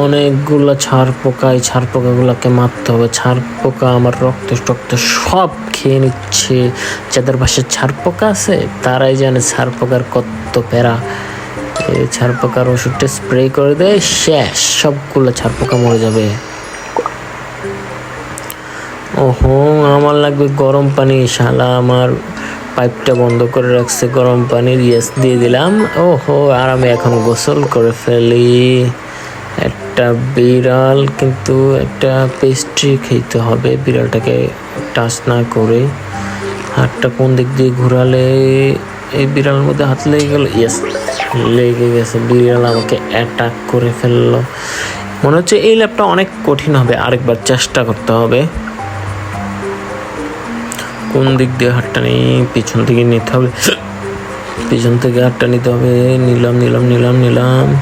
অনেকগুলো ছাড় পোকা, এই ছাড় পোকাগুলোকে মারতে হবে। ছাড় পোকা আমার রক্ত টক্ত সব খেয়ে নিচ্ছে। যাদের বাসায় ছাড় পোকা আছে তারাই জানে ছাড় পোকার কত প্যারা। এই ছাড় পোকার ওষুধটা স্প্রে করে দেয়, শেষ, সবগুলো ছাড় পোকা মরে যাবে। ওহো, আমার লাগবে গরম পানি। শালা আমার পাইপটা বন্ধ করে রাখছে, গরম পানির ইয়েস দিয়ে দিলাম। ওহো, আর আমি এখন গোসল করে ফেলি। একটা বিড়াল, কিন্তু একটা পেস্ট্রি খেতে হবে বিড়ালটাকে টাচ না করে। হাতটা কোন দিক দিয়ে ঘোরালে এই বিড়ালের মধ্যে হাত লেগে গেল। ইয়েস, লেগে গেছে। বিড়াল আমাকে অ্যাটাক করে ফেললো। মনে হচ্ছে এই ল্যাবটা অনেক কঠিন হবে, আরেকবার চেষ্টা করতে হবে। কোন দিক দিয়ে হাতটা নেই? পিছন থেকে নিতে হবে, পিছন থেকে হাতটা নিতে হবে। নিলাম।